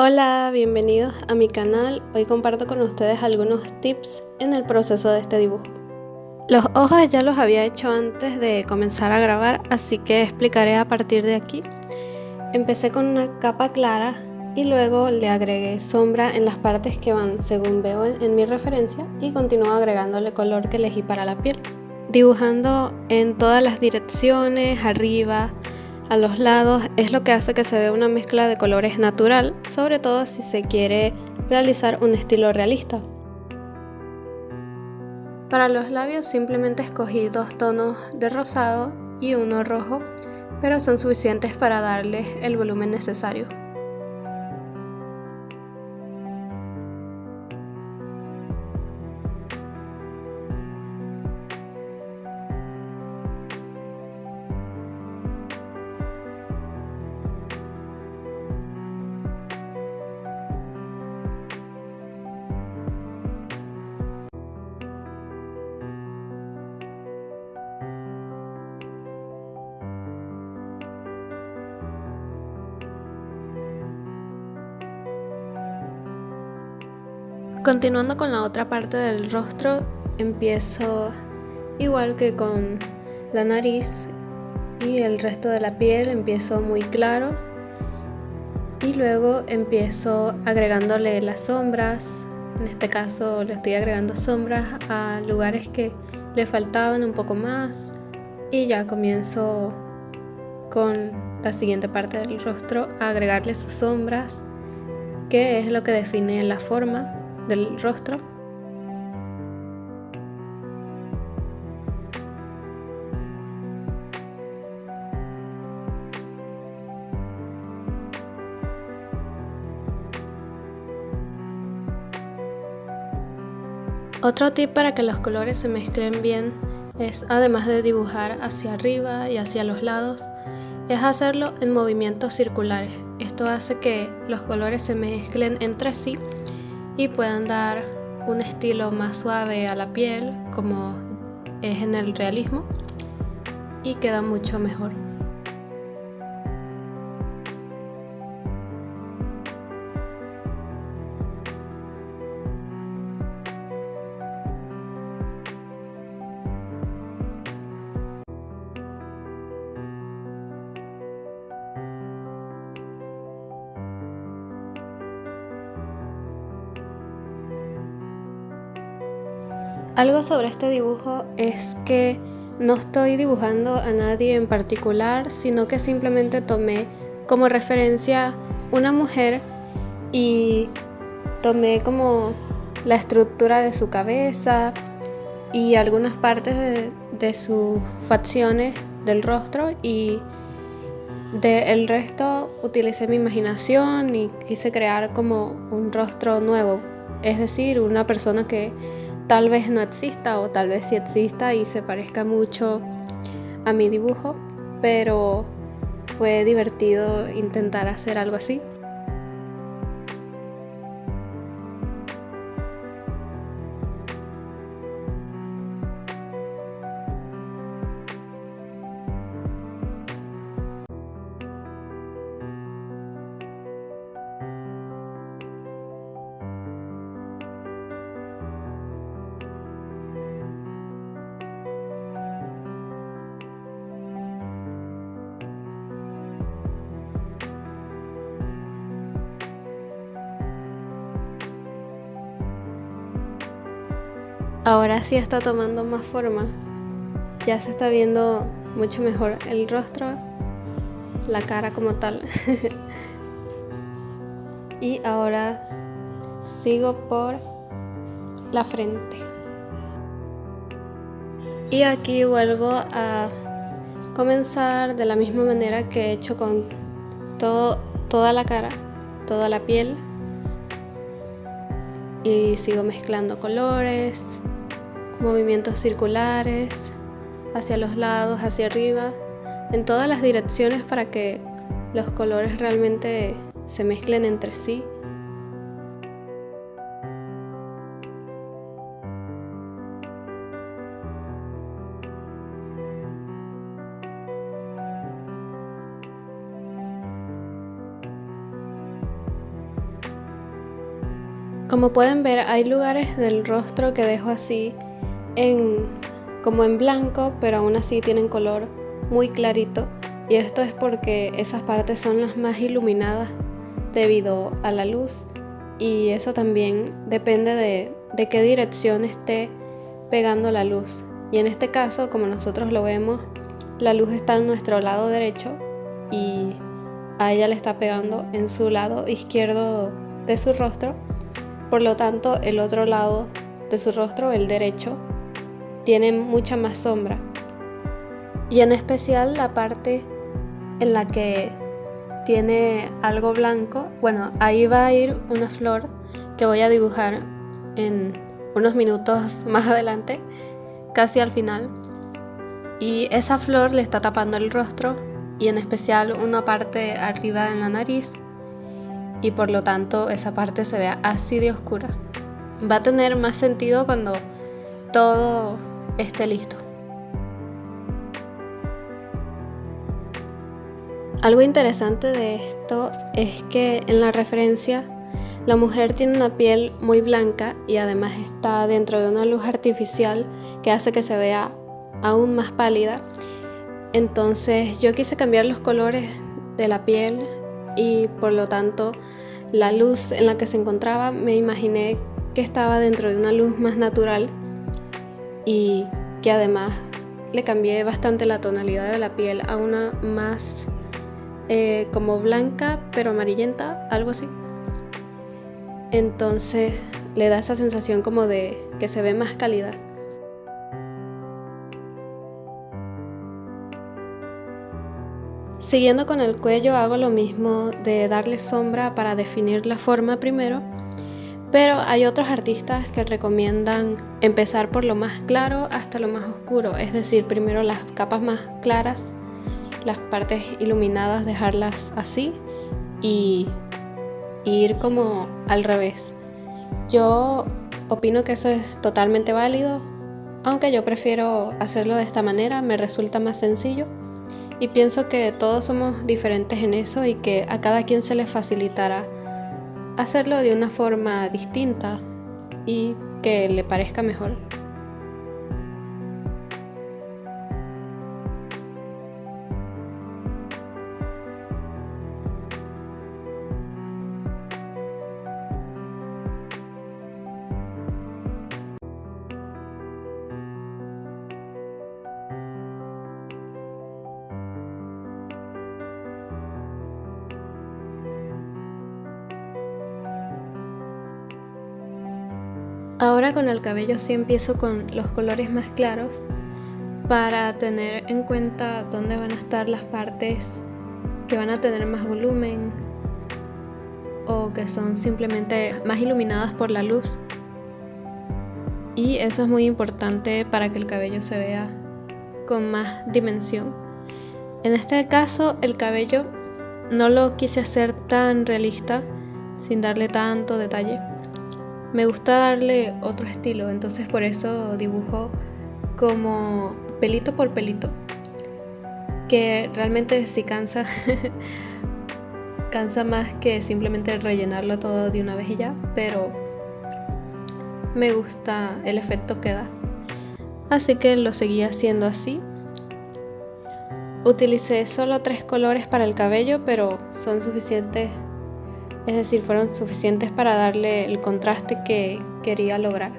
Hola, bienvenidos a mi canal. Hoy comparto con ustedes algunos tips en el proceso de este dibujo. Los ojos ya los había hecho antes de comenzar a grabar, así que explicaré a partir de aquí. Empecé con una capa clara y luego le agregué sombra en las partes que van según veo en mi referencia y continúo agregándole color que elegí para la piel. Dibujando en todas las direcciones, arriba, a los lados, es lo que hace que se vea una mezcla de colores natural, sobre todo si se quiere realizar un estilo realista. Para los labios simplemente escogí dos tonos de rosado y uno rojo, pero son suficientes para darles el volumen necesario. Continuando con la otra parte del rostro, empiezo igual que con la nariz y el resto de la piel, empiezo muy claro y luego empiezo agregándole las sombras. En este caso le estoy agregando sombras a lugares que le faltaban un poco más y ya comienzo con la siguiente parte del rostro a agregarle sus sombras, que es lo que define la forma del rostro. Otro tip para que los colores se mezclen bien es, además de dibujar hacia arriba y hacia los lados, es hacerlo en movimientos circulares. Esto hace que los colores se mezclen entre sí y puedan dar un estilo más suave a la piel, como es en el realismo, y queda mucho mejor. Algo sobre este dibujo es que no estoy dibujando a nadie en particular, sino que simplemente tomé como referencia una mujer y tomé como la estructura de su cabeza y algunas partes de sus facciones del rostro, y del resto utilicé mi imaginación y quise crear como un rostro nuevo, es decir, una persona que tal vez no exista o tal vez sí exista y se parezca mucho a mi dibujo, pero fue divertido intentar hacer algo así. Ahora sí está tomando más forma, ya se está viendo mucho mejor el rostro, la cara como tal. Y ahora sigo por la frente. Y aquí vuelvo a comenzar de la misma manera que he hecho con toda la cara, toda la piel. Y sigo mezclando colores, movimientos circulares, hacia los lados, hacia arriba, en todas las direcciones para que los colores realmente se mezclen entre sí. Como pueden ver, hay lugares del rostro que dejo así como en blanco, pero aún así tienen color muy clarito, y esto es porque esas partes son las más iluminadas debido a la luz, y eso también depende de qué dirección esté pegando la luz. Y en este caso, como nosotros lo vemos, la luz está en nuestro lado derecho y a ella le está pegando en su lado izquierdo de su rostro. Por lo tanto, el otro lado de su rostro, el derecho, tiene mucha más sombra. Y en especial la parte en la que tiene algo blanco, bueno, ahí va a ir una flor que voy a dibujar en unos minutos más adelante, casi al final. Y esa flor le está tapando el rostro, y en especial una parte arriba en la nariz, y por lo tanto esa parte se vea así de oscura. Va a tener más sentido cuando todo esté listo. Algo interesante de esto es que en la referencia la mujer tiene una piel muy blanca y además está dentro de una luz artificial que hace que se vea aún más pálida. Entonces yo quise cambiar los colores de la piel y por lo tanto la luz en la que se encontraba me imaginé que estaba dentro de una luz más natural, y que además le cambié bastante la tonalidad de la piel a una más como blanca pero amarillenta, algo así. Entonces le da esa sensación como de que se ve más cálida. Siguiendo con el cuello, hago lo mismo de darle sombra para definir la forma primero, pero hay otros artistas que recomiendan empezar por lo más claro hasta lo más oscuro, es decir, primero las capas más claras, las partes iluminadas dejarlas así y ir como al revés. Yo opino que eso es totalmente válido, aunque yo prefiero hacerlo de esta manera, me resulta más sencillo. Y pienso que todos somos diferentes en eso y que a cada quien se le facilitará hacerlo de una forma distinta y que le parezca mejor. Ahora con el cabello sí empiezo con los colores más claros para tener en cuenta dónde van a estar las partes que van a tener más volumen o que son simplemente más iluminadas por la luz. Y eso es muy importante para que el cabello se vea con más dimensión. En este caso el cabello no lo quise hacer tan realista, sin darle tanto detalle. Me gusta darle otro estilo, entonces por eso dibujo como pelito por pelito, que realmente sí cansa, cansa más que simplemente rellenarlo todo de una vez y ya, pero me gusta el efecto que da, así que lo seguí haciendo así. Utilicé solo 3 colores para el cabello, pero son suficientes. Es decir, fueron suficientes para darle el contraste que quería lograr.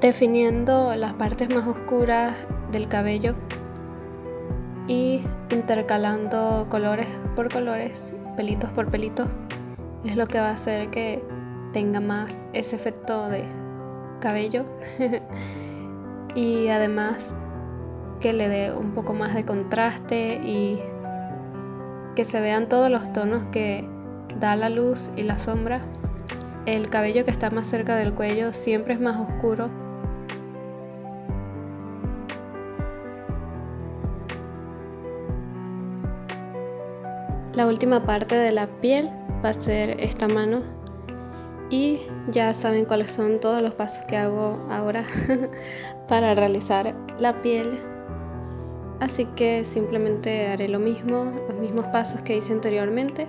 Definiendo las partes más oscuras del cabello y intercalando colores por colores, pelitos por pelitos, es lo que va a hacer que tenga más ese efecto de cabello y además que le dé un poco más de contraste y que se vean todos los tonos que da la luz y la sombra. El cabello que está más cerca del cuello siempre es más oscuro. La última parte de la piel va a ser esta mano y ya saben cuáles son todos los pasos que hago ahora para realizar la piel. así que simplemente haré lo mismo, los mismos pasos que hice anteriormente.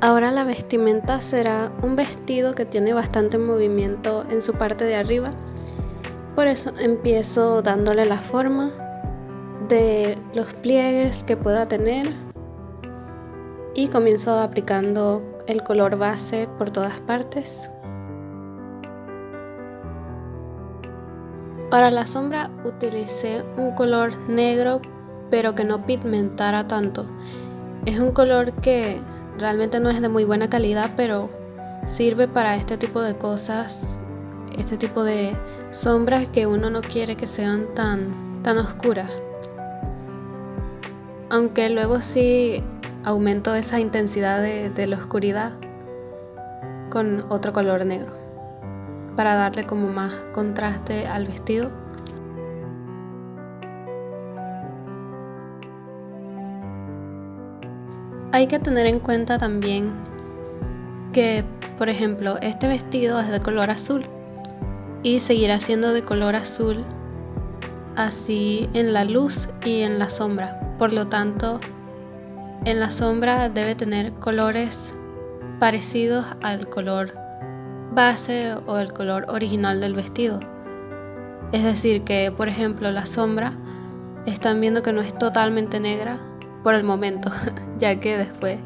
Ahora la vestimenta será un vestido que tiene bastante movimiento en su parte de arriba, por eso empiezo dándole la forma de los pliegues que pueda tener y comienzo aplicando el color base por todas partes. Para la sombra utilicé un color negro, pero que no pigmentara tanto. Es un color que realmente no es de muy buena calidad, pero sirve para este tipo de cosas, este tipo de sombras que uno no quiere que sean tan oscuras. Aunque luego sí aumento esa intensidad de la oscuridad con otro color negro para darle como más contraste al vestido. Hay que tener en cuenta también que, por ejemplo, este vestido es de color azul y seguirá siendo de color azul así en la luz y en la sombra. Por lo tanto, en la sombra debe tener colores parecidos al color base o el color original del vestido. Es decir que, por ejemplo, la sombra están viendo que no es totalmente negra por el momento, ya que después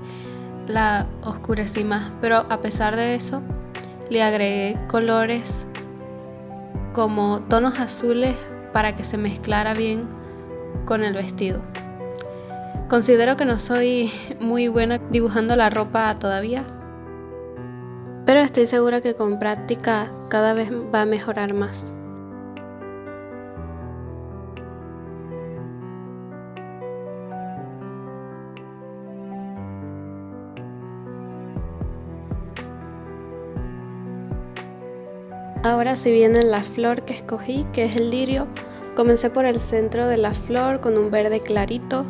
la oscurecí más, pero a pesar de eso le agregué colores como tonos azules para que se mezclara bien con el vestido. Considero que no soy muy buena dibujando la ropa todavía, pero estoy segura que con práctica cada vez va a mejorar más. Ahora sí viene la flor que escogí, que es el lirio. Comencé por el centro de la flor con un verde clarito,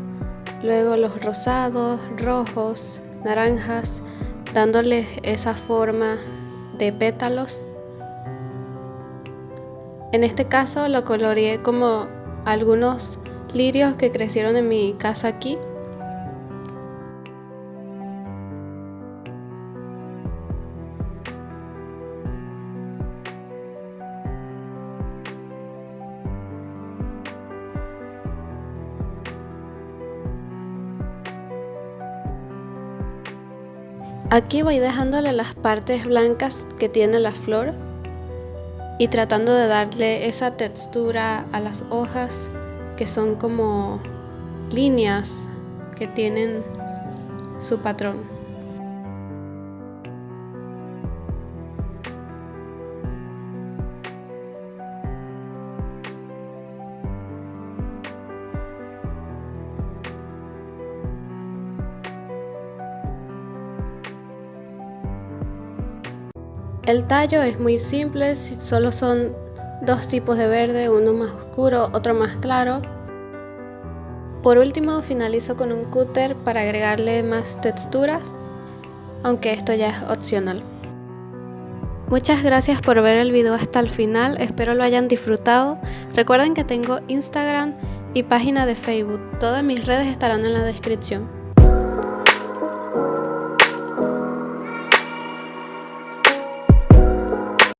luego los rosados, rojos, naranjas, dándoles esa forma de pétalos. En este caso lo coloreé como algunos lirios que crecieron en mi casa aquí. Aquí voy dejándole las partes blancas que tiene la flor y tratando de darle esa textura a las hojas que son como líneas que tienen su patrón. El tallo es muy simple, solo son dos tipos de verde, uno más oscuro, otro más claro. Por último finalizo con un cúter para agregarle más textura, aunque esto ya es opcional. Muchas gracias por ver el video hasta el final, espero lo hayan disfrutado. Recuerden que tengo Instagram y página de Facebook, todas mis redes estarán en la descripción.